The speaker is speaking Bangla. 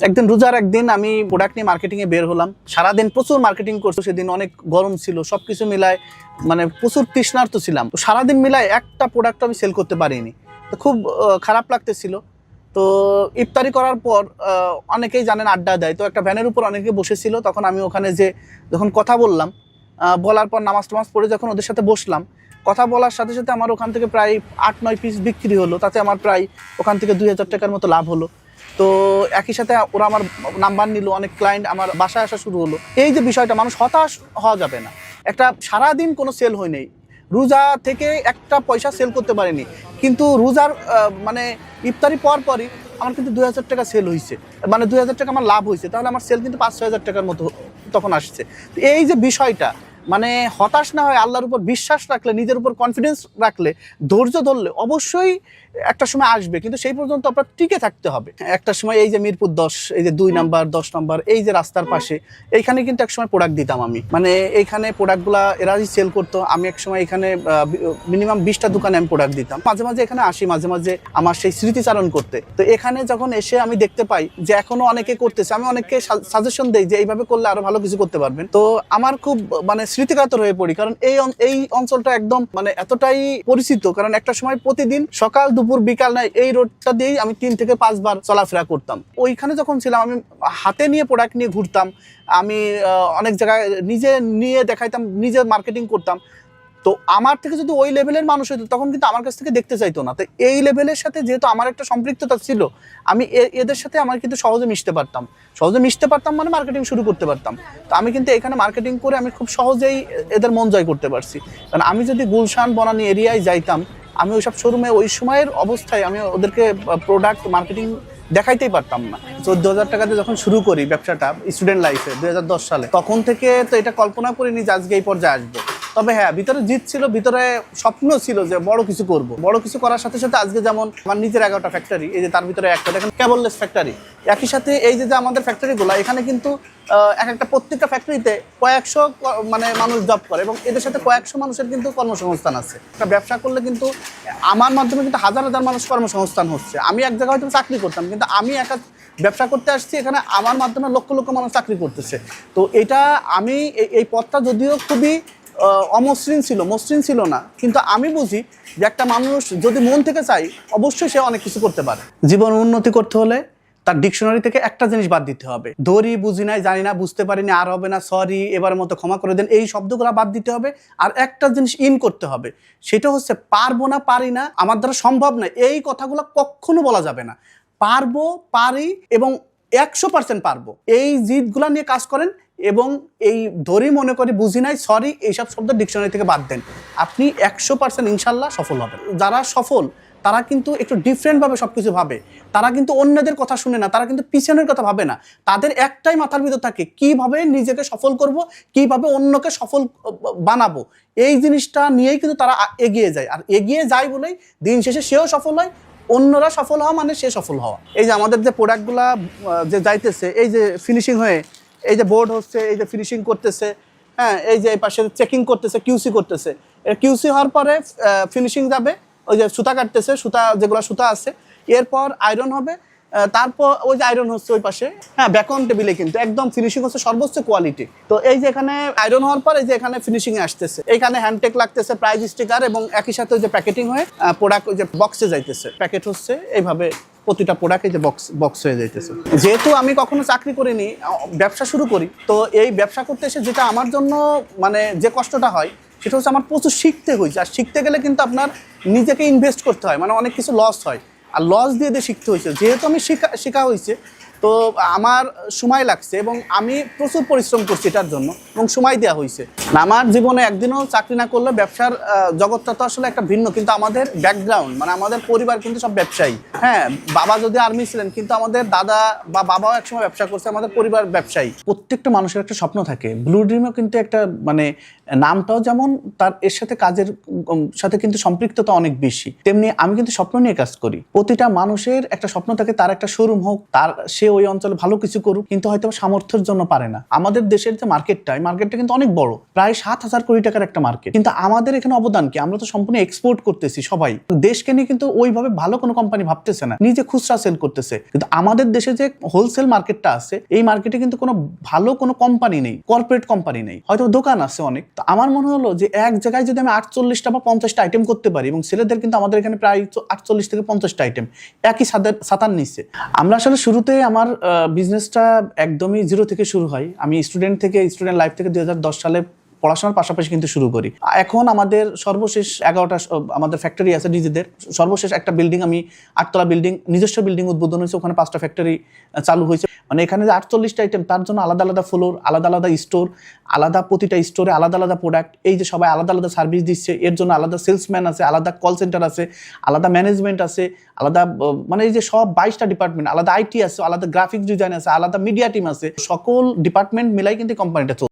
একদিন রোজার একদিন আমি প্রোডাক্ট নিয়ে মার্কেটিং এ বের হলাম। সারাদিন প্রচুর মার্কেটিং করছি, সেদিন অনেক গরম ছিল, সবকিছু মিলায় মানে প্রচুর তৃষ্ণার্ত ছিলাম। তো সারাদিন মিলায় একটা প্রোডাক্ট আমি সেল করতে পারিনি। তো খুব খারাপ লাগতেছিল। তো ইফতারি করার পর অনেকেই জানেন আড্ডা দেয়, তো একটা ভ্যানের উপর অনেকে বসেছিল। তখন আমি ওখানে যে যখন কথা বললাম, বলার পর নামাজ টামাজ পড়ে যখন ওদের সাথে বসলাম, কথা বলার সাথে সাথে আমার ওখান থেকে প্রায় 8-9 পিস বিক্রি হলো। তাতে আমার প্রায় ওখান থেকে 2000 টাকার মতো লাভ হলো। তো একই সাথে ওরা আমার নাম্বার নিল, অনেক ক্লায়েন্ট আমার বাসায় আসা শুরু হলো। এই যে বিষয়টা, মানুষ হতাশ হওয়া যাবে না। একটা সারাদিন কোনো সেল হয় নাই, রোজা থেকে একটা পয়সা সেল করতে পারিনি, কিন্তু রোজার মানে ইফতারি পরই আমার কিন্তু 2000 টাকা সেল হয়েছে, মানে 2000 টাকা আমার লাভ হয়েছে। তাহলে আমার সেল কিন্তু 5-6 হাজার টাকার মতো তখন আসছে। এই যে বিষয়টা, মানে হতাশ না হয়, আল্লাহর উপর বিশ্বাস রাখলে, নিজের উপর কনফিডেন্স রাখলে, ধৈর্য ধরলে অবশ্যই একটা সময় আসবে, কিন্তু সেই পর্যন্ত আপনার টিকে থাকতে হবে। একটা সময় এই যে মিরপুর 10, এই যে 2 নাম্বার 10 নাম্বার, এই যে রাস্তার পাশে, এইখানে কিন্তু এক সময় প্রোডাক্ট দিতাম আমি। মানে এইখানে প্রোডাক্টগুলা এরাই সেল করতো। আমি এক সময় এখানে মিনিমাম 20টা দোকানে আমি প্রোডাক্ট দিতাম। মাঝে মাঝে এখানে আসি, মাঝে মাঝে আমার সেই স্মৃতিচারণ করতে। তো এখানে যখন এসে আমি দেখতে পাই যে এখনো অনেকে করতেছে, আমি অনেককে সাজেশন দেই যে এইভাবে করলে আরো ভালো কিছু করতে পারবেন। তো আমার খুব মানে স্মৃতিকাতর হয়ে পড়ি, কারণ এই অঞ্চলটা একদম মানে এতটাই পরিচিত। কারণ একটা সময় প্রতিদিন সকাল দুপুর বিকাল নাই এই রোডটা দিয়েই আমি 3 থেকে 5 বার চলাফেরা করতাম। ওইখানে যখন ছিলাম আমি হাতে নিয়ে প্রোডাক্ট নিয়ে ঘুরতাম, আমি অনেক জায়গায় নিজে নিয়ে দেখাইতাম, নিজে মার্কেটিং করতাম। তো আমার থেকে যদি ওই লেভেলের মানুষ হতো, তখন কিন্তু আমার কাছ থেকে দেখতে চাইতো না। তো এই লেভেলের সাথে যেহেতু আমার একটা সম্পৃক্ততা ছিল, আমি এদের সাথে আমার কিন্তু সহজে মিশতে পারতাম, মানে মার্কেটিং শুরু করতে পারতাম। তো আমি কিন্তু এখানে মার্কেটিং করে আমি খুব সহজেই এদের মন জয় করতে পারছি। কারণ আমি যদি গুলশান বনানী এরিয়ায় যাইতাম, আমি ওইসব শোরুমে ওই সময়ের অবস্থায় আমি ওদেরকে প্রোডাক্ট মার্কেটিং দেখাইতেই পারতাম না। 14,000 টাকাতে যখন শুরু করি ব্যবসাটা স্টুডেন্ট লাইফে 2010 সালে, তখন থেকে তো এটা কল্পনা করিনি যে আজকে এই পর্যায়ে আসবো। তবে হ্যাঁ, ভিতরে জিত ছিল, ভিতরে স্বপ্ন ছিল যে বড় কিছু করব। বড় কিছু করার সাথে সাথে আজকে যেমন আমার নিজের 11টা ফ্যাক্টরি, এই যে তার ভিতরে একটা দেখেন কেবললেস ফ্যাক্টরি। একই সাথে এই যে আমাদের ফ্যাক্টরিগুলো, এখানে কিন্তু প্রত্যেকটা ফ্যাক্টরিতে কয়েকশো মানে মানুষ জব করে, এবং এদের সাথে কয়েকশো মানুষের কিন্তু কর্মসংস্থান আছে। একটা ব্যবসা করলে কিন্তু আমার মাধ্যমে কিন্তু হাজার হাজার মানুষ কর্মসংস্থান হচ্ছে। আমি এক জায়গায় হয়তো চাকরি করতাম, কিন্তু আমি একা ব্যবসা করতে আসছি, এখানে আমার মাধ্যমে লক্ষ লক্ষ মানুষ চাকরি করতেছে। তো এটা আমি এই পথটা যদিও খুবই অমসৃণ ছিল, মসৃণ ছিল না, কিন্তু আমি বুঝি যে একটা মানুষ যদি মন থেকে চায়, অবশ্যই সে অনেক কিছু করতে পারে। জীবন উন্নতি করতে হলে তার ডিকশনারি থেকে একটা জিনিস বাদ দিতে হবে। ধরি, বুঝি নাই, জানি না, বুঝতে পারিনি, আর হবে না, সরি, এবারের মতো ক্ষমা করে দেন, এই শব্দগুলো বাদ দিতে হবে। আর একটা জিনিস ইন করতে হবে, সেটা হচ্ছে পারবো না, পারি না, আমার দ্বারা সম্ভব না, এই কথাগুলো কখনো বলা যাবে না। পারবো, পারি এবং 100% পারবো, এই জিদগুলা নিয়ে কাজ করেন। এবং এই ধরি, মনে করি, বুঝি নাই, সরি, এইসব শব্দ ডিকশনারি থেকে বাদ দেন, আপনি 100% ইনশাল্লাহ সফল হবেন। যারা সফল তারা কিন্তু একটু ডিফারেন্টভাবে সব কিছু ভাবে। তারা কিন্তু অন্যদের কথা শুনে না, তারা কিন্তু পিছনের কথা ভাবে না। তাদের একটাই মাথার ভিতর থাকে, কিভাবে নিজেকে সফল করব, কিভাবে অন্যকে সফল বানাবো। এই জিনিসটা নিয়েই কিন্তু তারা এগিয়ে যায়, আর এগিয়ে যায় বলেই দিন শেষে সেও সফল হয়, অন্যরা সফল হওয়া মানে সে সফল হওয়া। এই যে আমাদের যে প্রোডাক্টগুলা যে যাইতেছে, এই যে ফিনিশিং হয়ে, এই যে বোর্ড হচ্ছে, এই যে ফিনিশিং করতেছে, হ্যাঁ, এই যে এই পাশে চেকিং করতেছে, কিউসি করতেছে। কিউসি হওয়ার পরে ফিনিশিং যাবে, ওই যে সুতা কাটতেছে, সুতা যেগুলো সুতা আছে, এরপর আয়রন হবে, তারপর ওই যে আয়রন হচ্ছে ওই পাশে, হ্যাঁ, ব্যাকন টেবিলে কিন্তু একদম ফিনিশিং হচ্ছে সর্বোচ্চ কোয়ালিটি। তো এই যে এখানে আয়রন হওয়ার পর এই যে এখানে ফিনিশিং এ আসতেছে, এইখানে হ্যান্ডটেক লাগতেছে, প্রাইস স্টিকার, এবং একই সাথে ওই যে প্যাকেটিং হয়ে প্রোডাক্ট ওই যে বক্সে যাইতেছে, প্যাকেট হচ্ছে এইভাবে প্রতিটা প্রোডাক্টে যে বক্স হয়ে যাইতেছে। যেহেতু আমি কখনো চাকরি করিনি, ব্যবসা শুরু করি, তো এই ব্যবসা করতে এসে যেটা আমার জন্য মানে যে কষ্টটা হয়, সেটা হচ্ছে আমার প্রচুর শিখতে হয়েছে। আর শিখতে গেলে কিন্তু আপনার নিজেকে ইনভেস্ট করতে হয়, মানে অনেক কিছু লস হয়, আর লস দিয়ে শিখতে হয়েছে। যেহেতু আমি শেখা হয়েছে, তো আমার সময় লাগছে, এবং আমি প্রচুর পরিশ্রম করছি এটার জন্য, এবং সময় দেওয়া হয়েছে। আমার জীবনে একদিনও চাকরি না করলে, ব্যবসার জগৎটা তো আসলে একটা ভিন্ন, কিন্তু আমাদের ব্যাকগ্রাউন্ড মানে আমাদের পরিবার কিন্তু সব ব্যবসায়ী। হ্যাঁ, বাবা যদি আর্মি ছিলেন, কিন্তু আমাদের দাদা বা বাবাও একসময় ব্যবসা করছে, আমাদের পরিবার ব্যবসায়ী। প্রত্যেকটা মানুষের একটা স্বপ্ন থাকে, ব্লু ড্রিমও কিন্তু একটা মানে নামটাও যেমন তার এর সাথে কাজের সাথে কিন্তু সম্পৃক্ততা অনেক বেশি, তেমনি আমি কিন্তু স্বপ্ন নিয়ে কাজ করি। প্রতিটা মানুষের একটা স্বপ্ন থাকে, তার একটা শোরুম হোক, তার সে ওই অঞ্চলে ভালো কিছু করুক, কিন্তু হয়তো সামর্থ্যের জন্য পারে না। আমাদের দেশের যে মার্কেটটা, এই মার্কেটটা কিন্তু অনেক বড়, প্রায় 7,000 কোটি টাকার একটা মার্কেট, কিন্তু আমাদের এখানে অবদান কি? আমরা তো সম্পূর্ণ এক্সপোর্ট করতেছি। সবাই দেশকে নিয়ে কিন্তু ওইভাবে ভালো কোনো কোম্পানি ভাবতেছে না, নিজে খুচরা সেল করতেছে। কিন্তু আমাদের দেশে যে হোলসেল মার্কেটটা আছে, এই মার্কেটে কিন্তু কোনো ভালো কোনো কোম্পানি নেই, কর্পোরেট কোম্পানি নেই, হয়তো দোকান আছে অনেক। তো আমার মনে হলো যে এক জায়গায় যদি আমি 48টা বা 50টা আইটেম করতে পারি, এবং ছেলেদের কিন্তু আমাদের এখানে প্রায় 48 থেকে 50টা আইটেম একই ছাতার নিচে। আমরা আসলে শুরুতে আমার বিজনেসটা একদমই জিরো থেকে শুরু হয়। আমি স্টুডেন্ট লাইফ থেকে 2010 সালে পড়াশোনার পাশাপাশি কিন্তু শুরু করি। এখন আমাদের সর্বশেষ 11টা আমাদের ফ্যাক্টরি আছে নিজেদের। সর্বশেষ একটা বিল্ডিং, আমি 8তলা বিল্ডিং, নিজস্ব বিল্ডিং উদ্বোধন হয়েছে, ওখানে 5টা ফ্যাক্টরি চালু হয়েছে। মানে এখানে যে 48টা আইটেম, তার জন্য আলাদা আলাদা ফ্লোর, আলাদা আলাদা স্টোর, আলাদা প্রতিটা স্টোরে আলাদা আলাদা প্রোডাক্ট। এই যে সবাই আলাদা আলাদা সার্ভিস দিচ্ছে, এর জন্য আলাদা সেলসম্যান আছে, আলাদা কল সেন্টার আছে, আলাদা ম্যানেজমেন্ট আছে, আলাদা মানে এই যে সব 22টা ডিপার্টমেন্ট, আলাদা আইটি আছে, আলাদা গ্রাফিক্স ডিজাইন আছে, আলাদা মিডিয়া টিম আছে, সকল ডিপার্টমেন্ট মিলাই কিন্তু কোম্পানিটা চলছে।